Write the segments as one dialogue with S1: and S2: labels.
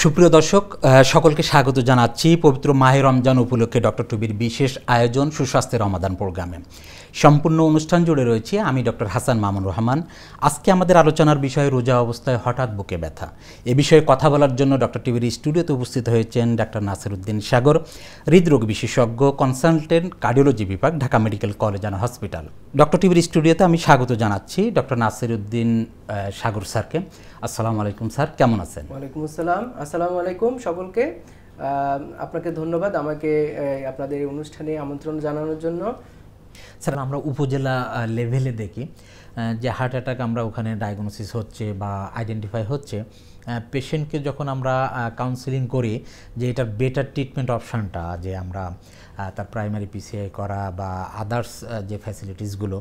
S1: সুপ্রিয় দর্শক সকলকে স্বাগত জানাচ্ছি পবিত্র মাহে রমজান উপলক্ষে ডক্টর টুবির বিশেষ আয়োজন সুস্বাস্থ্যের রমাদান প্রোগ্রামে। সম্পূর্ণ অনুষ্ঠান জুড়ে রয়েছে আমি ডক্টর হাসান মামুন রহমান। আজকে আমাদের আলোচনার বিষয় রোজা অবস্থায় হঠাৎ বুকে ব্যথা। এ বিষয়ে কথা বলার জন্য ডক্টর টিবির স্টুডিওতে উপস্থিত হয়েছেন ডাক্তার নাসিরউদ্দিন সাগর, হৃদরোগ বিশেষজ্ঞ, কনসালটেন্ট, কার্ডিওলজি বিভাগ, Dhaka medical college and hospital. Doctor টিবির স্টুডিওতে আমি স্বাগত জানাচ্ছি ডক্টর নাসিরউদ্দিন সাগর স্যারকে। আসসালামু আলাইকুম স্যার, কেমন আছেন?
S2: ওয়ালাইকুম আসসালাম। আসসালামু আলাইকুম সকলকে। আপনাকে ধন্যবাদ আমাকে আপনাদের এই অনুষ্ঠানে আমন্ত্রণ জানানোর জন্য।
S1: স্যার, আমরা উপজেলা লেভেলে দেখি যে হার্ট অ্যাটাক আমরা ওখানে ডায়াগনোসিস হচ্ছে বা আইডেন্টিফাই হচ্ছে, পেশেন্টকে যখন আমরা কাউন্সেলিং করি যে এটার বেটার ট্রিটমেন্ট অপশানটা যে আমরা তার প্রাইমারি পিসিআই করা বা আদার্স যে ফ্যাসিলিটিসগুলো,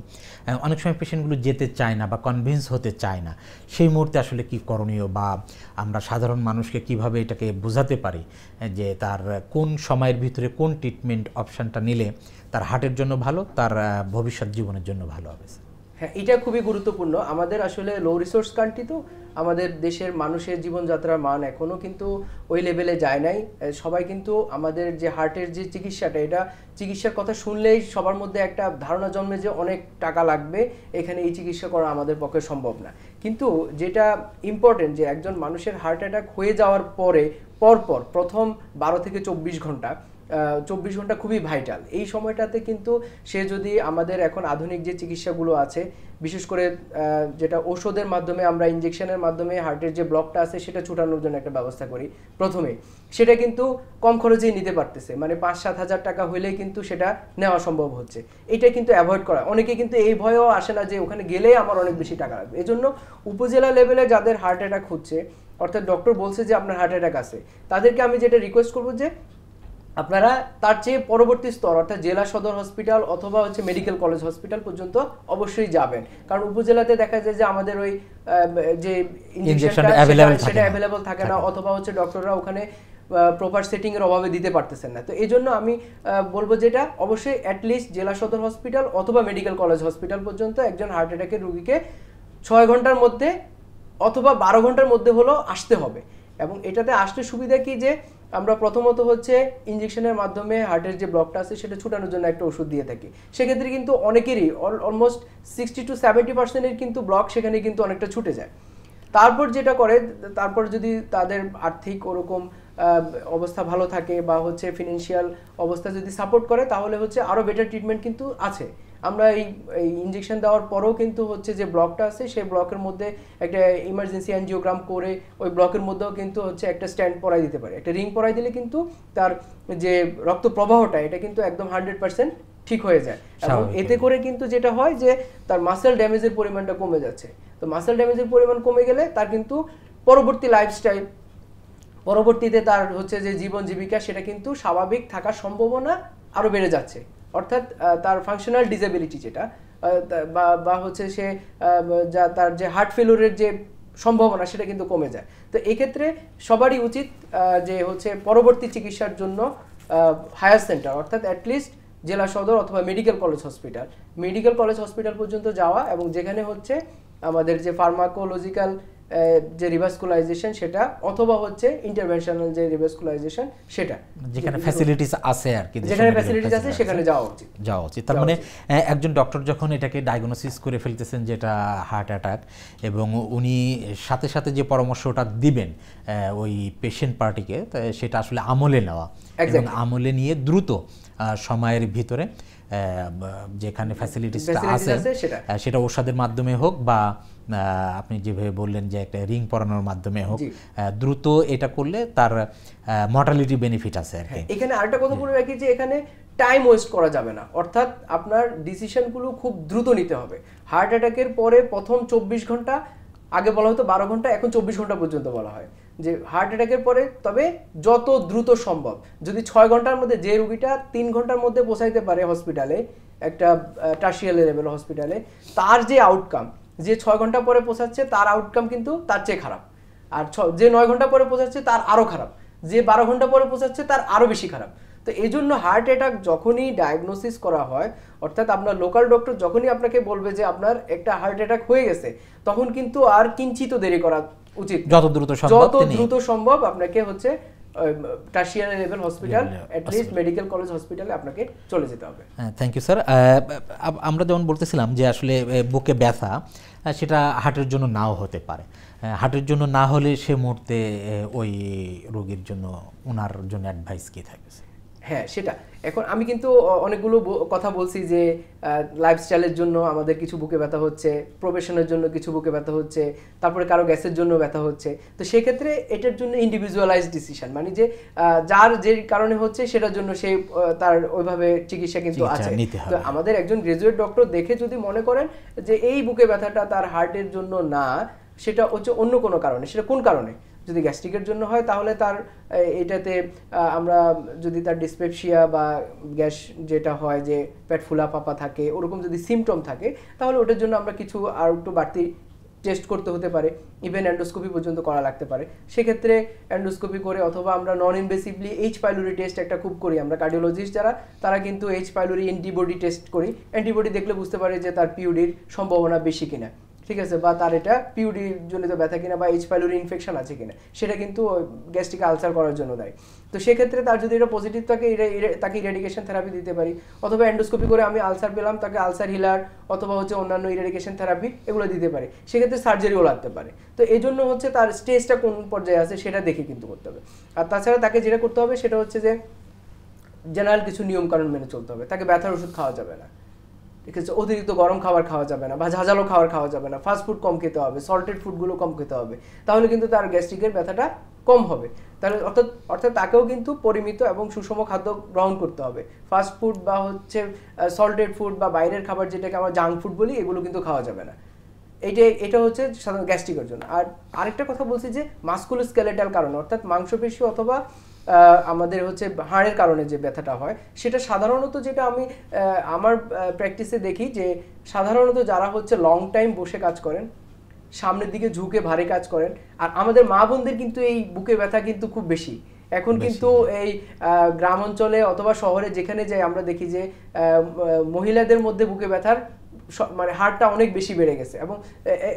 S1: অনেক সময় পেশেন্টগুলো যেতে চায় না বা কনভিন্স হতে চায় না। সেই মুহূর্তে আসলে কি করণীয় বা আমরা সাধারণ মানুষকে কিভাবে এটাকে বোঝাতে পারি যে তার কোন সময়ের ভিতরে কোন ট্রিটমেন্ট অপশানটা নিলে তার হার্টের জন্য ভালো, তার ভবিষ্যৎ জীবনের জন্য ভালো হবে?
S2: হ্যাঁ, এটা খুবই গুরুত্বপূর্ণ। আমাদের আসলে লো রিসোর্স কান্ট্রি, তো আমাদের দেশের মানুষের জীবনযাত্রার মান এখনও কিন্তু ওই লেভেলে যায় নাই। সবাই কিন্তু আমাদের যে হার্টের যে চিকিৎসাটা, এটা চিকিৎসার কথা শুনলেই সবার মধ্যে একটা ধারণা জন্মে যে অনেক টাকা লাগবে, এখানে এই চিকিৎসা করা আমাদের পক্ষে সম্ভব না। কিন্তু যেটা ইম্পর্টেন্ট যে একজন মানুষের হার্ট অ্যাটাক হয়ে যাওয়ার পরপর প্রথম 12 থেকে 24 ঘন্টা 24 ঘন্টা খুবই ভাইটাল। এই সময়টাতে কিন্তু সে যদি আমাদের এখন আধুনিক যে চিকিৎসাগুলো আছে, বিশেষ করে যেটা ওষুধের মাধ্যমে আমরা ইনজেকশনের মাধ্যমে হার্টের যে ব্লকটা আছে সেটা ছুটানোর জন্য একটা ব্যবস্থা করি প্রথমে, সেটা কিন্তু কম খরচেই নিতে পারতেছে। মানে 5-7 হাজার টাকা হইলেই কিন্তু সেটা নেওয়া সম্ভব হচ্ছে। এটা কিন্তু অ্যাভয়েড করা, অনেকে কিন্তু এই ভয়েও আসে না যে ওখানে গেলেই আমার অনেক বেশি টাকা লাগবে। এজন্য উপজেলা লেভেলে যাদের হার্ট অ্যাটাক হচ্ছে, অর্থাৎ ডক্টর বলছে যে আপনার হার্ট অ্যাটাক আছে, তাদেরকে আমি যেটা রিকোয়েস্ট করবো যে আপনারা তার চেয়ে পরবর্তী স্তর অর্থাৎ জেলা সদর হসপিটাল অথবা মেডিকেল কলেজ হসপিটাল পর্যন্ত অবশ্যই যাবেন। কারণ উপজেলাতে দেখা যায় যে আমাদের ওই যে ইনজেকশনটা সেটা অ্যাভেলেবল থাকে না, অথবা ডক্টররা ওখানে প্রপার সেটিং এর অভাবে দিতে পারতেছেন না। তো এই জন্য আমি বলবো যেটা অবশ্যই অ্যাটলিস্ট জেলা সদর হসপিটাল অথবা মেডিকেল কলেজ হসপিটাল পর্যন্ত একজন হার্ট অ্যাটাকের রোগীকে 6 ঘন্টার মধ্যে অথবা 12 ঘন্টার মধ্যে হলো আসতে হবে। এবং এটাতে আসলে সুবিধা কি যে আমরা প্রথমত ইনজেকশনের মাধ্যমে হার্টের যে ব্লকটা আছে সেটা ছুটানোর জন্য একটা ওষুধ দিয়ে থাকি। সেক্ষেত্রে কিন্তু অনেকেরই অলমোস্ট 60-70% কিন্তু ব্লক সেখানে কিন্তু অনেকটা ছুটে যায়। তারপর যেটা করে, তারপর যদি তাদের আর্থিক ওরকম অবস্থা ভালো থাকে বা ফিনান্সিয়াল অবস্থা যদি সাপোর্ট করে, তাহলে আরও বেটার ট্রিটমেন্ট কিন্তু আছে। আমরা এই ইনজেকশন দেওয়ার পরেও কিন্তু যে ব্লকটা আছে সেই ব্লকের মধ্যে একটা ইমার্জেন্সি অ্যানজিওগ্রাম করে ওই ব্লকের মধ্যেও কিন্তু একটা স্ট্যান্ড পরাই দিতে পারে। একটা রিং পরাই দিলে কিন্তু তার যে রক্ত প্রবাহটা এটা কিন্তু একদম 100% ঠিক হয়ে যায়। এবং এতে করে কিন্তু যেটা হয় যে তার মাসেল ড্যামেজের পরিমাণটা কমে যাচ্ছে। তো মাসেল ড্যামেজের পরিমাণ কমে গেলে তার কিন্তু পরবর্তী লাইফস্টাইল, পরবর্তীতে তার যে জীবন জীবিকা, সেটা কিন্তু স্বাভাবিক থাকার সম্ভাবনা আরও বেড়ে যাচ্ছে। অর্থাৎ তার ফাংশনাল ডিসেবিলিটি যেটা বা সে তার যে হার্ট ফেলিউরের যে সম্ভাবনা সেটা কিন্তু কমে যায়। তো এক্ষেত্রে সবারই উচিত যে পরবর্তী চিকিৎসার জন্য হায়ার সেন্টার অর্থাৎ অ্যাটলিস্ট জেলা সদর অথবা মেডিকেল কলেজ হসপিটাল পর্যন্ত যাওয়া, এবং যেখানে আমাদের যে ফার্মাকোলজিক্যাল যে রিভাস্কুলাইজেশন সেটা অথবা ইন্টারভেনশনাল যে রিভাস্কুলাইজেশন সেটা,
S1: যেখানে ফ্যাসিলিটিস আছে আর কি,
S2: যেখানে ফ্যাসিলিটিস আছে সেখানে যাওয়া উচিত।
S1: তার মানে একজন ডক্টর যখন এটাকে ডায়াগনোসিস করে ফেলতেছেন যেটা হার্ট অ্যাটাক, এবং উনি সাথে সাথে যে পরামর্শটা দিবেন ওই পেশেন্ট পার্টিকে, সেটা আসলে আমলে নেওয়া এবং আমলে নিয়ে দ্রুত সময়ের ভিতরে যেখানে ফ্যাসিলিটিসটা আছে সেটা ওষুধের মাধ্যমে হোক বা আপনি যেভাবে বললেন যে একটা রিং পরানোর মাধ্যমে হোক, দ্রুত এটা করলে তার মর্টালিটি বেনিফিট আছে আর কি।
S2: এখানে আরেকটা কথা বলে রাখি যে এখানে টাইম ওয়েস্ট করা যাবে না, অর্থাৎ আপনার ডিসিশনগুলো খুব দ্রুত নিতে হবে। হার্ট অ্যাটাকের পরে প্রথম 24 ঘন্টা, আগে বলা হতো 12 ঘন্টা, এখন 24 ঘন্টা পর্যন্ত বলা হয় যে হার্ট অ্যাটাকের পরে, তবে যত দ্রুত সম্ভব যদি 6 ঘন্টার মধ্যে, যে রোগীটা 3 ঘন্টার মধ্যে পৌঁছাইতে পারে হসপিটালে, একটা টার্সিয়ারি লেভেল হসপিটালে, তার যে আউটকাম, যে 6 ঘন্টা পরে পৌঁছাচ্ছে তার আউটকাম কিন্তু তার চেয়ে খারাপ, আর যে 9 ঘন্টা পরে পৌঁছাচ্ছে তার আরও খারাপ, যে 12 ঘন্টা পরে পৌঁছাচ্ছে তার আরও বেশি খারাপ। তো এই জন্য হার্ট অ্যাটাক যখনই ডায়াগনোসিস করা হয়, অর্থাৎ আপনার লোকাল ডক্টর যখনই আপনাকে বলবে যে আপনার একটা হার্ট অ্যাটাক হয়ে গেছে, তখন কিন্তু আর কিঞ্চিত দেরি করা উচিত, যত দ্রুত সম্ভব আপনাকে হচ্ছে tertiary level hospital, at least medical college হসপিটালে আপনাকে চলে যেতে হবে।
S1: Thank you sir. আমরা যেমন বলতেছিলাম যে আসলে বুকে ব্যথা সেটা হার্টের জন্য নাও হতে পারে, হার্টের জন্য না হলে সে মুহূর্তে ওই রোগীর জন্য ওনার জন্য অ্যাডভাইস কি থাকবে?
S2: হ্যাঁ, সেটা এখন আমি কিন্তু অনেকগুলো কথা বলছি যে লাইফস্টাইলের জন্য আমাদের কিছু বুকে ব্যথা হচ্ছে, প্রফেশনের জন্য কিছু বুকে ব্যথা হচ্ছে, তারপরে কারো গ্যাসের জন্য ব্যথা হচ্ছে। তো সেক্ষেত্রে এটার জন্য ইন্ডিভিজুয়ালাইজড ডিসিশন, মানে যে যার যে কারণে হচ্ছে সেটার জন্য সে তার ওইভাবে চিকিৎসা কিন্তু আছে। তো আমাদের একজন গ্রাজুয়েট ডক্টর দেখে যদি মনে করেন যে এই বুকে ব্যথাটা তার হার্টের জন্য না, সেটা হচ্ছে অন্য কোনো কারণে, সেটা কোন কারণে, যদি গ্যাস্ট্রিকের জন্য হয় তাহলে তার এটাতে আমরা যদি তার ডিসপেপসিয়া বা গ্যাস যেটা হয় যে পেট ফুলা পাপা থাকে, ওরকম যদি সিমটম থাকে, তাহলে ওটার জন্য আমরা কিছু আর একটু বাড়তি টেস্ট করতে হতে পারে, ইভেন অ্যান্ডোস্কোপি পর্যন্ত করা লাগতে পারে। সেক্ষেত্রে অ্যান্ডোস্কোপি করে অথবা আমরা নন ইনভেসিভলি এইচ পাইলোরি টেস্ট একটা খুব করি আমরা, কার্ডিওলজিস্ট যারা তারা কিন্তু এইচ পাইলোরি অ্যান্টিবডি টেস্ট করি। অ্যান্টিবডি দেখলে বুঝতে পারে যে তার পিউডির সম্ভাবনা বেশি কিনা, ঠিক আছে, বা তার এটা পিউডি জনিত ব্যথা কিনা বা এইচ পাইলোরি ইনফেকশন আছে কিনা, সেটা কিন্তু গ্যাস্ট্রিক আলসার করার জন্য দেয়। তো সেক্ষেত্রে তার যদি এটা পজিটিভ থাকে তাকে ইরেডিকেশন থেরাপি দিতে পারি, অথবা এন্ডোস্কোপি করে আমি আলসার পেলাম, তাকে আলসার হিলার অথবা হচ্ছে অন্যান্য ইরেডিকেশন থেরাপি এগুলো দিতে পারি। সেক্ষেত্রে সার্জারিও লাগতে পারে। তো এই জন্য হচ্ছে তার স্টেজটা কোন পর্যায়ে আছে সেটা দেখে কিন্তু করতে হবে। আর তাছাড়া তাকে যেটা করতে হবে সেটা হচ্ছে যে জেনারেল কিছু নিয়মকানুন মেনে চলতে হবে। তাকে ব্যথার ওষুধ খাওয়া যাবে না, ঠিক আছে, অতিরিক্ত গরম খাবার খাওয়া যাবে না, বা ঝাঁঝালো খাবার খাওয়া যাবে না, ফাস্ট ফুড কম খেতে হবে, সল্টেড ফুডগুলো কম খেতে হবে, তাহলে কিন্তু তার গ্যাস্ট্রিকের ব্যথাটা কম হবে। তাহলে অর্থাৎ তাকেও কিন্তু পরিমিত এবং সুষম খাদ্য গ্রহণ করতে হবে। ফাস্ট ফুড বা হচ্ছে সল্টেড ফুড বা বাইরের খাবার যেটাকে আমরা জাঙ্ক ফুড বলি, এগুলো কিন্তু খাওয়া যাবে না। এটা হচ্ছে সাধারণত গ্যাস্ট্রিকের জন্য। আর আরেকটা কথা বলছি যে মাসকুলোস্কেলেটাল কারণ, অর্থাৎ মাংসপেশি অথবা আমাদের হচ্ছে হাড়ের কারণে যে ব্যথাটা হয়, সেটা সাধারণত যেটা আমি আমার প্র্যাকটিসে দেখি যে সাধারণত যারা হচ্ছে লং টাইম বসে কাজ করেন, সামনের দিকে ঝুঁকে ভারী কাজ করেন, আর আমাদের মা বোনদের কিন্তু এই বুকে ব্যথা কিন্তু খুব বেশি এখন কিন্তু এই গ্রাম অঞ্চলে অথবা শহরে যেখানে যাই আমরা দেখি যে মহিলাদের মধ্যে বুকে ব্যথার মানে হারটা অনেক বেশি বেড়ে গেছে এবং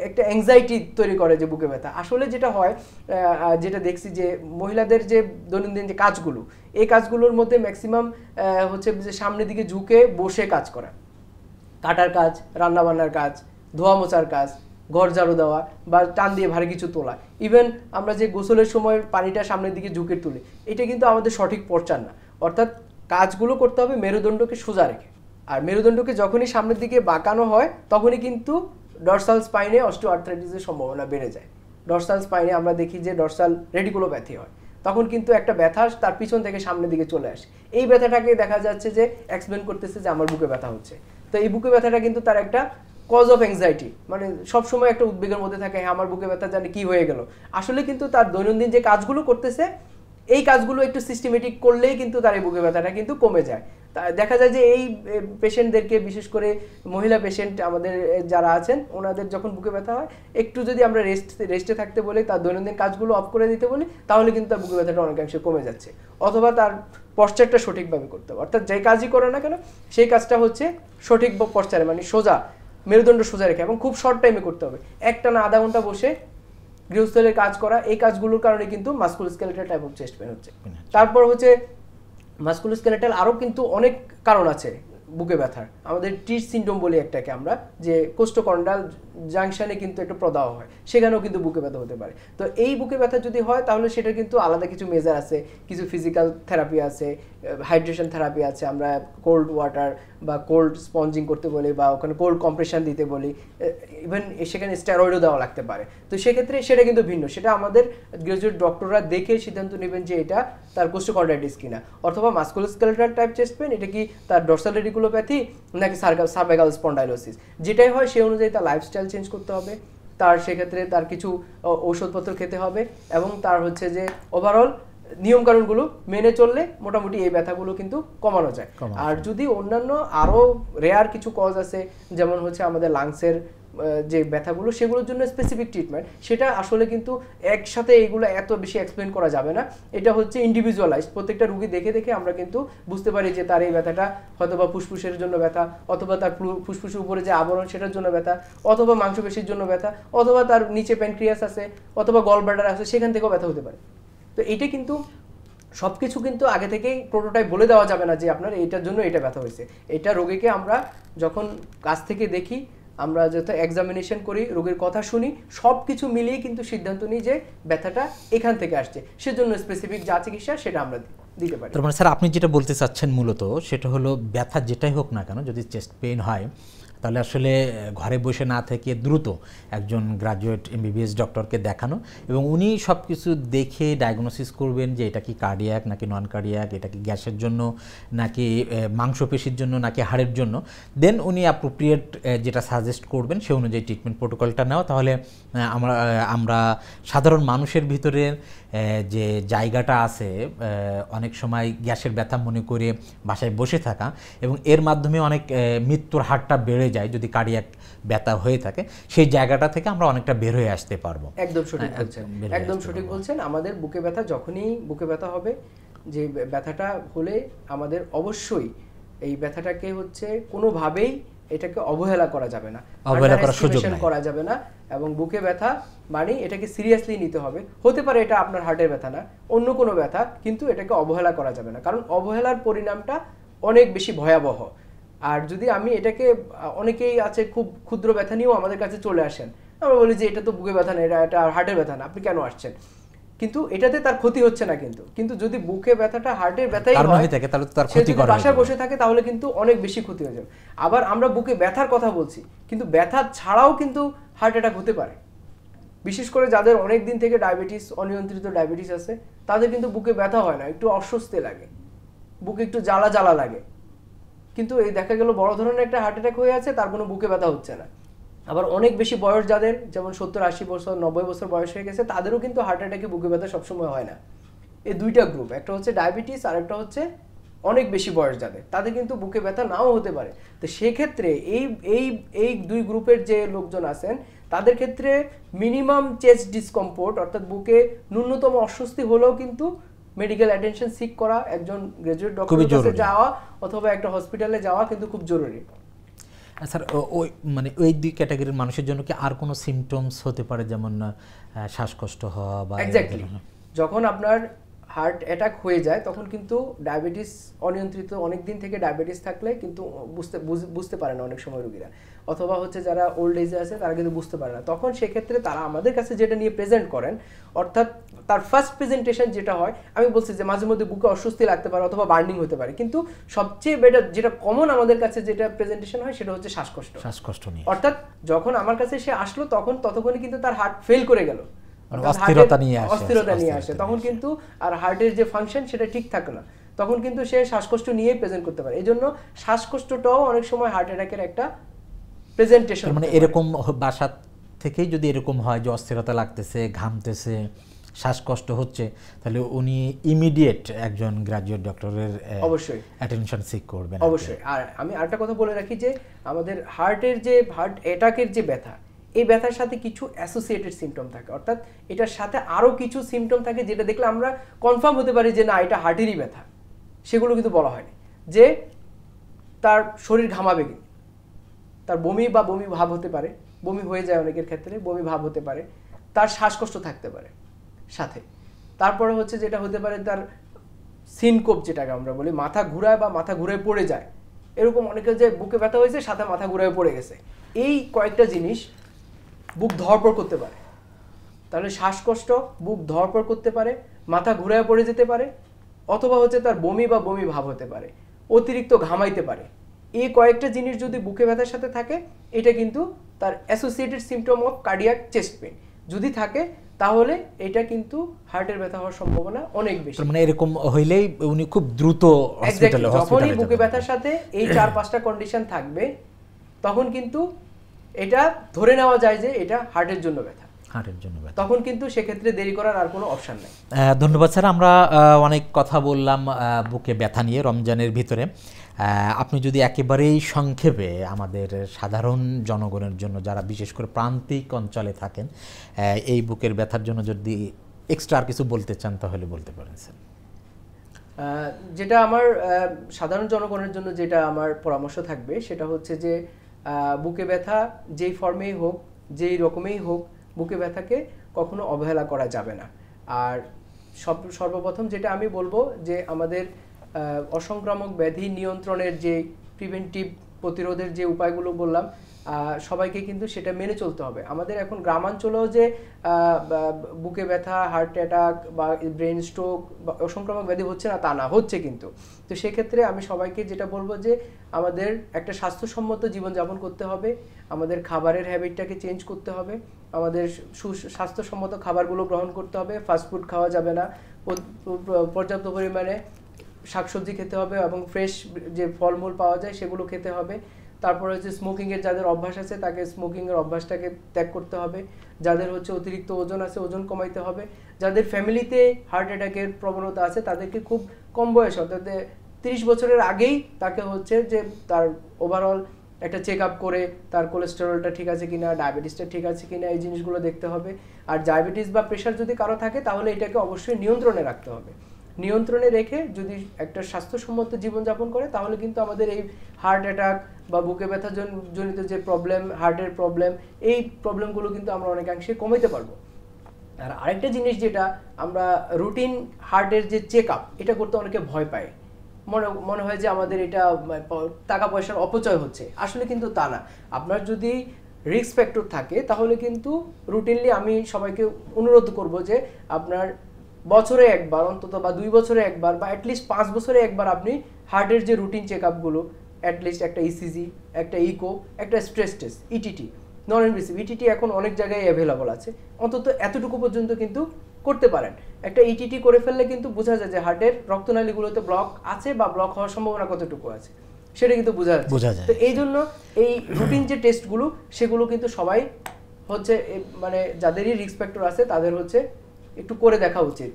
S2: একটা অ্যাংজাইটি তৈরি করে যে বুকে ব্যথা। আসলে যেটা হয়, যেটা দেখছি যে মহিলাদের যে দৈনন্দিন যে কাজগুলো, এই কাজগুলোর মধ্যে ম্যাক্সিমাম হচ্ছে যে সামনের দিকে ঝুঁকে বসে কাজ করা, কাটার কাজ, রান্নাবান্নার কাজ, ধোয়া মোছার কাজ, ঘর ঝাড়ু দেওয়া বা টান দিয়ে ভারী কিছু তোলা, ইভেন আমরা যে গোসলের সময় পানিটা সামনের দিকে ঝুঁকে তুলি, এটা কিন্তু আমাদের সঠিক পর্যান না। অর্থাৎ কাজগুলো করতে হবে মেরুদণ্ডকে সোজা রেখে, আর মেরুদণ্ডকে যখনই সামনের দিকে বাঁকানো হয় তখনই কিন্তু ডরসাল স্পাইনে অস্টিওআর্থ্রাইটিসের সম্ভাবনা বেড়ে যায়। ডরসাল স্পাইনে আমরা দেখি যে ডরসাল রেডিকুলোপ্যাথি হয়, তখন কিন্তু একটা ব্যথা তার পিছন থেকে সামনের দিকে চলে আসে। এই ব্যথাটাকে দেখা যাচ্ছে যে এক্সপ্লেন করতেছে যে আমার বুকে ব্যথা হচ্ছে। তো এই বুকে ব্যথাটা কিন্তু তার একটা কজ অফ অ্যাংজাইটি, মানে সবসময় একটা উদ্বেগের মধ্যে থাকে, হ্যাঁ আমার বুকে ব্যথা জানি কি হয়ে গেল। আসলে কিন্তু তার দৈনন্দিন যে কাজগুলো করতেছে, এই কাজগুলো একটু সিস্টেমেটিক করলেই কিন্তু তার এই বুকে ব্যথাটা কিন্তু কমে যায়। দেখা যায় যে এই পেশেন্টদেরকে, বিশেষ করে মহিলা পেশেন্ট আমাদের যারা আছেন, ওনাদের যখন বুকে ব্যথা হয় একটু যদি আমরা রেস্টে থাকতে বলি, তার দৈনন্দিন কাজগুলো অফ করে দিতে বলি, তাহলে কিন্তু তার বুকে ব্যথাটা অনেকাংশে কমে যাচ্ছে। অথবা তার পশ্চারটা সঠিকভাবে করতে হবে, অর্থাৎ যে কাজই করে না কেন সেই কাজটা হচ্ছে সঠিক পশ্চারে, মানে সোজা, মেরুদণ্ড সোজা রেখে, এবং খুব শর্ট টাইমে করতে হবে। একটানা আধা ঘন্টা বসে গৃহস্থলের কাজ করা, এই কাজগুলোর কারণে কিন্তু musculoskeletal type of chest pain হচ্ছে। তারপর হচ্ছে মাসকুলোস্কেলেটাল আরও কিন্তু অনেক কারণ আছে বুকে ব্যথার। আমাদের টিট সিনড্রোম বলি একটাকে আমরা, যে কোস্টোকন্ডাল জাংশনে কিন্তু একটা প্রদাহ হয়, সেখানেও কিন্তু বুকে ব্যথা হতে পারে। তো এই বুকে ব্যথা যদি হয় তাহলে সেটা কিন্তু আলাদা কিছু মেজার আছে, কিছু ফিজিক্যাল থেরাপি আছে, হাইড্রেশন থেরাপি আছে, আমরা কোল্ড ওয়াটার বা কোল্ড স্পঞ্জিং করতে বলি বা ওখানে কোল্ড কম্প্রেশন দিতে বলি, ইভেন সেখানে স্টেরয়েডও দেওয়া লাগতে পারে। তো সেক্ষেত্রে সেটা কিন্তু ভিন্ন, সেটা আমাদের গ্রাজুয়েট ডক্টররা দেখে সিদ্ধান্ত নেবেন যে এটা তার কোস্টোকন্ডাইটিস কিনা, অথবা মাসকুলোস্কেলেটাল টাইপ চেস্ট পেন, এটা কি তার ডরসাল রেডিকুলোপ্যাথি নাকি সার্ভাইকাল স্পন্ডাইলোসিস। যেটাই হয় সেই অনুযায়ী তার লাইফস্টাইল চেঞ্জ করতে হবে, তার সেক্ষেত্রে তার কিছু ঔষধপত্র খেতে হবে, এবং তার হচ্ছে যে ওভারঅল নিয়মকানুনগুলো মেনে চললে মোটামুটি এই ব্যথাগুলো কিন্তু কমানো যায়। আর যদি অন্যান্য আরও রেয়ার কিছু কজ আছে, যেমন হচ্ছে আমাদের লাংসের যে ব্যথাগুলো সেগুলোর জন্য স্পেসিফিক ট্রিটমেন্ট, সেটা আসলে কিন্তু একসাথে এইগুলো এত বেশি এক্সপ্লেন করা যাবে না। এটা হচ্ছে ইন্ডিভিজুয়ালাইজড, প্রত্যেকটা রুগী দেখে দেখে আমরা কিন্তু বুঝতে পারি যে তার এই ব্যথাটা হয়তো বা ফুসফুসের জন্য ব্যথা, অথবা তার ফুসফুসের উপরে যে আবরণ সেটার জন্য ব্যথা, অথবা মাংসপেশির জন্য ব্যথা, অথবা তার নিচে প্যানক্রিয়াস আছে, অথবা গল ব্লাডার আছে, সেখান থেকেও ব্যথা হতে পারে। তো এইটা কিন্তু সবকিছু কিন্তু আগে থেকেই প্রোটোটাইপ বলে দেওয়া যাবে না যে আপনার এইটার জন্য এটা ব্যথা হয়েছে। এটা রোগীকে আমরা যখন কাছ থেকে দেখি, আমরা যত এক্সামিনেশন করি, রোগীর কথা শুনি, সব কিছু মিলিয়ে কিন্তু সিদ্ধান্ত নিই যে ব্যথাটা এখান থেকে আসছে, সেজন্য স্পেসিফিক যা চিকিৎসা সেটা আমরা দিতে পারি।
S1: তার মানে স্যার আপনি যেটা বলতে চাচ্ছেন মূলত সেটা হলো ব্যথা যেটাই হোক না কেন, যদি চেস্ট পেইন হয় তাহলে আসলে ঘরে বসে না থেকে দ্রুত একজন গ্রাজুয়েট এমবিবিএস ডক্টরকে দেখানো, এবং উনি সব কিছু দেখে ডায়াগনোসিস করবেন যে এটা কি কার্ডিয়াক নাকি নন কার্ডিয়াক, এটা কি গ্যাসের জন্য নাকি মাংসপেশির জন্য নাকি হাড়ের জন্য, দেন উনি অ্যাপ্রোপ্রিয়েট যেটা সাজেস্ট করবেন সে অনুযায়ী ট্রিটমেন্ট প্রোটোকলটা নেওয়া। তাহলে আমরা সাধারণ মানুষের ভিতরে যে জায়গাটা আছে অনেক সময় গ্যাসের ব্যথা মনে করে বাসায় বসে থাকা, এবং এর মাধ্যমে অনেক মৃত্যুর হারটা বেড়ে যায় যদি কার্ডিয়াক ব্যথা হয়ে থাকে, সেই জায়গাটা থেকে আমরা অনেকটা বের হয়ে আসতে পারবো।
S2: একদম সঠিক বলছেন, একদম সঠিক বলছেন। আমাদের বুকে ব্যথা, যখনই বুকে ব্যথা হবে, যে ব্যথাটা হলে আমাদের অবশ্যই এই ব্যথাটাকে হচ্ছে কোনোভাবেই এটাকে অবহেলা করা যাবে না,
S1: অবহেলা করার সুযোগ
S2: করা যাবে না। এবং বুকে ব্যথা মানে এটাকে সিরিয়াসলি নিতে হবে। হতে পারে এটা আপনার হার্টের ব্যথা না, অন্য কোনো ব্যথা, কিন্তু এটাকে অবহেলা করা যাবে না, কারণ অবহেলার পরিণামটা অনেক বেশি ভয়াবহ। আর যদি আমি এটাকে, অনেকেই আছে খুব ক্ষুদ্র ব্যথা নিয়েও আমাদের কাছে চলে আসেন, আমরা বলি যে এটা তো বুকে ব্যথা না, এটা হার্টের ব্যথা না, আপনি কেন আসছেন? কিন্তু এটাতে তার ক্ষতি হচ্ছে না। কিন্তু যদি বুকে ব্যথাটা হার্টের ব্যথাই হয়
S1: তাহলে তার ক্ষতি করা,
S2: বাসায় বসে থাকে তাহলে কিন্তু অনেক বেশি ক্ষতি হয়ে যাবে। আবার আমরা বুকে ব্যথার কথা বলছি, কিন্তু ব্যথা ছাড়াও কিন্তু হার্ট অ্যাটাক হতে পারে। বিশেষ করে যাদের অনেক দিন থেকে ডায়াবেটিস, অনিয়ন্ত্রিত ডায়াবেটিস আছে, তাদের কিন্তু বুকে ব্যথা হয় না, একটু অস্বস্তি লাগে, বুকে একটু জ্বালা জ্বালা লাগে, কিন্তু এই দেখা গেল বড় ধরনের একটা হার্ট অ্যাটাক হয়ে আছে, তার কোনো বুকে ব্যথা হচ্ছে না। আবার অনেক বেশি বয়স যাদের, যেমন 70-80 বছর 90 বছর বয়স হয়ে গেছে, তাদেরও কিন্তু হার্ট অ্যাটাকে বুকে ব্যথা সবসময় হয় না। এই দুইটা গ্রুপ, একটা হচ্ছে ডায়াবেটিস আর একটা হচ্ছে অনেক বেশি বয়স যাদের, তাদের কিন্তু বুকে ব্যথা নাও হতে পারে। তো সেক্ষেত্রে এই দুই গ্রুপের যে লোকজন আছেন, তাদের ক্ষেত্রে মিনিমাম চেস্ট ডিসকমফোর্ট, অর্থাৎ বুকে ন্যূনতম অস্বস্তি হলেও কিন্তু মেডিকেল অ্যাটেনশন সিক করা, একজন গ্র্যাজুয়েট ডক্টরের কাছে যাওয়া অথবা একটা হসপিটালে যাওয়া কিন্তু খুব জরুরি।
S1: স্যার ওই মানে ওই দুই ক্যাটাগরির মানুষের জন্য কি আর কোনো সিমটমস হতে পারে, যেমন শ্বাসকষ্ট হওয়া বা?
S2: এক্স্যাক্টলি, যখন আপনার হার্ট অ্যাটাক হয়ে যায় তখন কিন্তু ডায়াবেটিস অনিয়ন্ত্রিত, অনেক দিন থেকে ডায়াবেটিস থাকলে কিন্তু বুঝতে পারে না অনেক সময় রোগীরা, অথবা হচ্ছে যারা ওল্ড এজে আছে তারা কিন্তু বুঝতে পারে না। তখন সেক্ষেত্রে তারা আমাদের কাছে যেটা নিয়ে প্রেজেন্ট করেন, অর্থাৎ তার ফার্স্ট প্রেজেন্টেশন যেটা হয়, আমি বলছি যে মাঝে মধ্যে বুকে অস্বস্তি লাগতে পারে অথবা বার্নিং হতে পারে, কিন্তু সবচেয়ে বেটার যেটা কমন আমাদের কাছে যেটা প্রেজেন্টেশন হয় সেটা হচ্ছে শ্বাসকষ্ট নিয়ে। অর্থাৎ যখন আমার কাছে সে আসলো ততক্ষণে কিন্তু তার হার্ট ফেল করে গেল, অস্থিরতা নিয়ে আসে, তখন কিন্তু আর হার্টের যে ফাংশন সেটা ঠিক থাকে না, তখন কিন্তু সে শ্বাসকষ্ট নিয়ে প্রেজেন্ট করতে পারে। এই জন্য শ্বাসকষ্টটাও অনেক সময় হার্ট অ্যাটাকের একটা প্রেজেন্টেশন।
S1: মানে এরকম বাসা থেকেই যদি এরকম হয় যে অস্থিরতা লাগতেছে, ঘামতেছে, শ্বাসকষ্ট হচ্ছে, তাহলে উনি ইমিডিয়েট একজন গ্র্যাজুয়েট ডক্টরের
S2: অবশ্যই
S1: অ্যাটেনশন সিক করবেন
S2: অবশ্যই। আর আমি আরেকটা কথা বলে রাখি যে আমাদের হার্ট অ্যাটাকের যে ব্যথা, এই ব্যথার সাথে কিছু অ্যাসোসিয়েটেড সিমটম থাকে, অর্থাৎ এটার সাথে আরো কিছু সিমটম থাকে যেটা দেখলে আমরা কনফার্ম হতে পারি যে না এটা হার্টেরই ব্যথা। সেগুলো কিন্তু বলা হয়নি, যে তার শরীর ঘামাবে, কিন্তু তার বমি বা বমি ভাব হতে পারে, বমি হয়ে যায় অনেকের ক্ষেত্রে, বমি ভাব হতে পারে, তার শ্বাসকষ্ট থাকতে পারে সাথে। তারপরে হচ্ছে যেটা হতে পারে তার সিনকোপ, যেটাকে আমরা বলি মাথা ঘুরায় বা মাথা ঘুরে পড়ে যায়, এরকম অনেকের যে বুকে ব্যথা হয়েছে সাথে মাথা ঘুরায় পড়ে গেছে, এই কয়েকটা জিনিস বুক ধড়পড় করতে পারে। তাহলে শ্বাসকষ্ট, বুক ধড়পড় করতে পারে, মাথা ঘুরায় পড়ে যেতে পারে, অথবা হচ্ছে তার বমি বা বমি ভাব হতে পারে, অতিরিক্ত ঘামাইতে পারে। এই কয়েকটা জিনিস যদি বুকে ব্যথার সাথে থাকে, এটা কিন্তু তার associated symptom of cardiac chest pain যদি থাকে, তাহলে এটা কিন্তু হার্টের ব্যথা হওয়ার সম্ভাবনা অনেক বেশি।
S1: মানে এরকম হইলেই উনি খুব দ্রুত হসপিটালে
S2: যখনই বুকে ব্যথার সাথে এই 4-5টা কন্ডিশন থাকবে, তখন কিন্তু এটা ধরে নেওয়া যায় যে এটা হার্টের জন্য ব্যথা।
S1: হার্টের জন্য ব্যথা।
S2: তখন কিন্তু সেক্ষেত্রে দেরি করার আর কোনো অপশন নেই।
S1: ধন্যবাদ স্যার। আমরা অনেক কথা বললাম বুকে ব্যথা নিয়ে রমজানের ভিতরে। আপনি যদি একেবারেই সংক্ষেপে আমাদের সাধারণ জনগণের জন্য যারা বিশেষ করে প্রান্তিক অঞ্চলে থাকেন এই বুকের ব্যথার জন্য যদি এক্সট্রা আর কিছু বলতে চান তাহলে বলতে পারেন স্যার।
S2: যেটা আমার সাধারণ জনগণের জন্য যেটা আমার পরামর্শ থাকবে সেটা হচ্ছে যে বুকে ব্যথা যেই ফর্মেই হোক, যেই রকমেই হোক, বুকে ব্যথাকে কখনো অবহেলা করা যাবে না। আর সর্বপ্রথম যেটা আমি বলবো যে আমাদের অসংক্রামক ব্যাধি নিয়ন্ত্রণের যে প্রিভেন্টিভ প্রতিরোধের যে উপায়গুলো বললাম, সবাইকে কিন্তু সেটা মেনে চলতে হবে। আমাদের এখন গ্রামাঞ্চলেও যে বুকে ব্যথা, হার্ট অ্যাটাক বা ব্রেন স্ট্রোক বা অসংক্রামক ব্যাধি হচ্ছে না তা না, হচ্ছে কিন্তু। তো সেক্ষেত্রে আমি সবাইকে যেটা বলবো যে আমাদের একটা স্বাস্থ্যসম্মত জীবনযাপন করতে হবে, আমাদের খাবারের হ্যাবিটটাকে চেঞ্জ করতে হবে, আমাদের স্বাস্থ্যসম্মত খাবারগুলো গ্রহণ করতে হবে, ফাস্টফুড খাওয়া যাবে না, পর্যাপ্ত পরিমাণে শাকসবজি খেতে হবে এবং ফ্রেশ যে ফলমূল পাওয়া যায় সেগুলো খেতে হবে। তারপরে হচ্ছে স্মোকিংয়ের যাদের অভ্যাস আছে তাকে স্মোকিংয়ের অভ্যাসটাকে ত্যাগ করতে হবে। যাদের হচ্ছে অতিরিক্ত ওজন আছে ওজন কমাইতে হবে। যাদের ফ্যামিলিতে হার্ট অ্যাটাকের প্রবণতা আছে তাদেরকে খুব কম বয়সে অর্থাৎ 30 বছরের আগেই তাকে হচ্ছে যে তার ওভারঅল একটা চেক আপ করে তার কোলেস্টেরলটা ঠিক আছে কিনা, ডায়াবেটিসটা ঠিক আছে কিনা, এই জিনিসগুলো দেখতে হবে। আর ডায়াবেটিস বা প্রেশার যদি কারো থাকে তাহলে এটাকে অবশ্যই নিয়ন্ত্রণে রাখতে হবে। নিয়ন্ত্রণে রেখে যদি একটা স্বাস্থ্যসম্মত জীবনযাপন করে তাহলে কিন্তু আমাদের এই হার্ট অ্যাটাক বা বুকে ব্যথা জনিত যে প্রবলেম, হার্টের প্রবলেম, এই প্রবলেমগুলো কিন্তু আমরা অনেকাংশে কমাতে পারবো। আর আরেকটা জিনিস যেটা আমরা রুটিন হার্টের যে চেক আপ, এটা করতে অনেকে ভয় পায়, মনে হয় যে আমাদের এটা টাকা পয়সার অপচয় হচ্ছে। আসলে কিন্তু তা না। আপনার যদি রিস্ক ফ্যাক্টর থাকে তাহলে কিন্তু রুটিনলি আমি সবাইকে অনুরোধ করব যে আপনার বছরে একবার অন্তত বা 2 বছরে একবার বা অ্যাটলিস্ট 5 বছরে একবার আপনি হার্টের যে রুটিন চেক আপগুলো, অ্যাটলিস্ট একটা ইসিজি, একটা ইকো, একটা stress test, ETT, non invasive ETT এখন অনেক জায়গায় অ্যাভেলেবল আছে, অন্তত এতটুকু পর্যন্ত কিন্তু করতে পারেন। একটা ইটিটি করে ফেললে কিন্তু বোঝা যায় যে হার্টের রক্তনালীগুলোতে ব্লক আছে বা ব্লক হওয়ার সম্ভাবনা কতটুকু আছে, সেটা কিন্তু বোঝা যায়। তো এই জন্য এই রুটিন যে টেস্টগুলো সেগুলো কিন্তু সবাই হচ্ছে মানে যাদেরই রিস্ক ফ্যাক্টর আছে তাদের হচ্ছে একটু করে দেখা উচিত।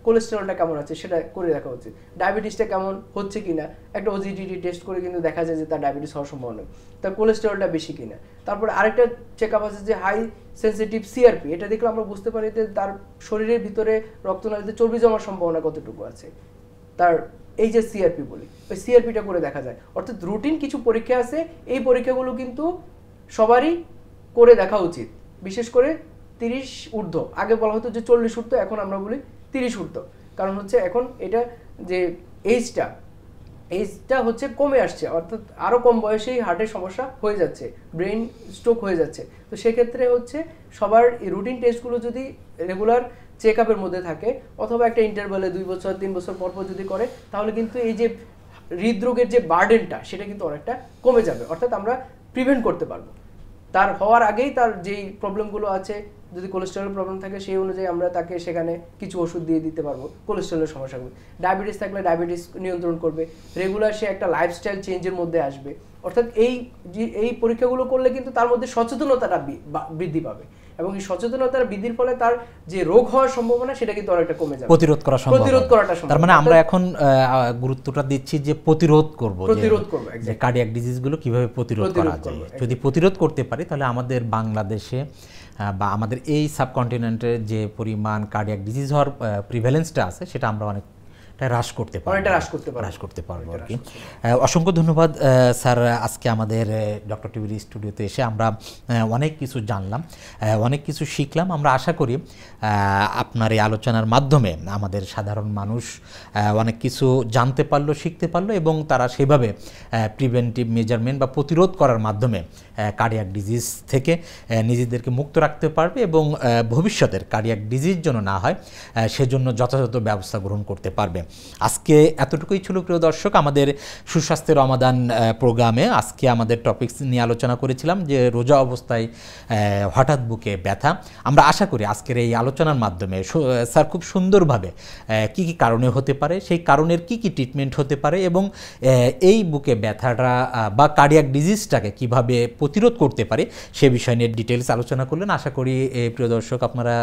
S2: কোলেস্টেরলটা কেমন আছে সেটা করে দেখা উচিত। ডায়াবেটিসটা কেমন হচ্ছে কিনা একটা ওজিডিটি টেস্ট করে কিন্তু দেখা যায় যে তার ডায়াবেটিস হওয়ার সম্ভাবনা, তার কোলেস্টেরলটা বেশি কিনা। তারপরে আরেকটা চেক আপ আছে যে হাই সেন্সিটিভ সিআরপি, এটা দেখলে আমরা বুঝতে পারি যে তার শরীরের ভিতরে রক্তনালীতে চর্বি জমার সম্ভাবনা কতটুকু আছে, তার এই যে সিআরপি বলি, ওই সিআরপিটা করে দেখা যায়। অর্থাৎ রুটিন কিছু পরীক্ষা আছে, এই পরীক্ষাগুলো কিন্তু সবারই করে দেখা উচিত। বিশেষ করে 30 ঊর্ধ্ব, আগে বলা হতো যে 40 ঊর্ধ্ব, এখন আমরা বলি 30 ঊর্ধ্ব। কারণ হচ্ছে এখন এটা যে এইজটা হচ্ছে কমে আসছে, অর্থাৎ আরও কম বয়সেই হার্টের সমস্যা হয়ে যাচ্ছে, ব্রেন স্ট্রোক হয়ে যাচ্ছে। তো সেক্ষেত্রে হচ্ছে সবার এই রুটিন টেস্টগুলো যদি রেগুলার চেক আপের মধ্যে থাকে অথবা একটা ইন্টারভ্যালে 2 বছর 3 বছর পর পর যদি করে তাহলে কিন্তু এই যে হৃদরোগের যে বার্ডেনটা সেটা কিন্তু অনেকটা কমে যাবে। অর্থাৎ আমরা প্রিভেন্ট করতে পারবো। তার হওয়ার আগেই তার যেই প্রবলেমগুলো আছে, যদি কোলেস্টেরল প্রবলেম থাকে সেই অনুযায়ী আমরা তাকে সেখানে কিছু ওষুধ দিয়ে দিতে পারবো কোলেস্টেরলের সমস্যাগুলো। ডায়াবেটিস থাকলে ডায়াবেটিস নিয়ন্ত্রণ করবে, রেগুলার সে একটা লাইফস্টাইল চেঞ্জের মধ্যে আসবে। অর্থাৎ এই পরীক্ষাগুলো করলে কিন্তু তার মধ্যে সচেতনতাটা বৃদ্ধি পাবে এবং এই সচেতনতার বৃদ্ধির ফলে তার যে রোগ হওয়ার সম্ভাবনা সেটা কিন্তু অনেকটা কমে যাবে,
S1: প্রতিরোধ করাটা সম্ভব। তার মানে আমরা এখন গুরুত্বটা দিচ্ছি যে প্রতিরোধ করব, যে কার্ডিয়াক ডিজিজগুলো কিভাবে প্রতিরোধ করা যায়। যদি প্রতিরোধ করতে পারি তাহলে আমাদের বাংলাদেশে বা আমাদের এই সাবকন্টিনেন্টের যে পরিমাণ কার্ডিয়াক ডিজিজ হওয়ার প্রিভ্যালেন্সটা আছে সেটা আমরা অনেক হ্রাস করতে পারবো আর কি। অসংখ্য ধন্যবাদ স্যার, আজকে আমাদের ডক্টর টিভির স্টুডিওতে এসে আমরা অনেক কিছু জানলাম, অনেক কিছু শিখলাম। আমরা আশা করি আপনার এই আলোচনার মাধ্যমে আমাদের সাধারণ মানুষ অনেক কিছু জানতে পারলো, শিখতে পারলো এবং তারা সেভাবে প্রিভেন্টিভ মেজারমেন্ট বা প্রতিরোধ করার মাধ্যমে কার্ডিয়াক ডিজিজ থেকে নিজেদেরকে মুক্ত রাখতে পারবে এবং ভবিষ্যতের কার্ডিয়াক ডিজিজ যেন না হয় সেজন্য যথাযথ ব্যবস্থা গ্রহণ করতে পারবে। আজকে এতটুকুই ছিল প্রিয় দর্শক, আমাদের সুস্বাস্থ্যের রমাদান প্রোগ্রামে আজকে আমাদের টপিকস নিয়ে আলোচনা করেছিলাম যে রোজা অবস্থায় হঠাৎ বুকে ব্যথা। আমরা আশা করি আজকের এই আলোচনার মাধ্যমে স্যার খুব সুন্দরভাবে কি কি কারণে হতে পারে, সেই কারণের কি কি ট্রিটমেন্ট হতে পারে এবং এই বুকে ব্যথাটা বা কার্ডিয়াক ডিজিজটাকে কিভাবে প্রতিরোধ করতে পারে সে বিষয় নিয়ে ডিটেলস আলোচনা করলেন। আশা করি প্রিয় দর্শক আপনারা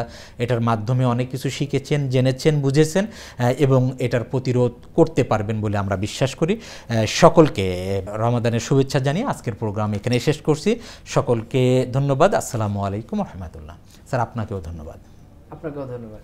S1: এটার মাধ্যমে অনেক কিছু শিখেছেন, জেনেছেন, বুঝেছেন এবং এটার প্রতিরোধ করতে পারবেন বলে আমরা বিশ্বাস করি। সকলকে রমাদানের শুভেচ্ছা জানিয়ে আজকের প্রোগ্রাম এখানে শেষ করছি। সকলকে ধন্যবাদ। আসসালামু আলাইকুম ওয়া রাহমাতুল্লাহ। স্যার আপনাকেও ধন্যবাদ।
S2: আপনাকেও ধন্যবাদ।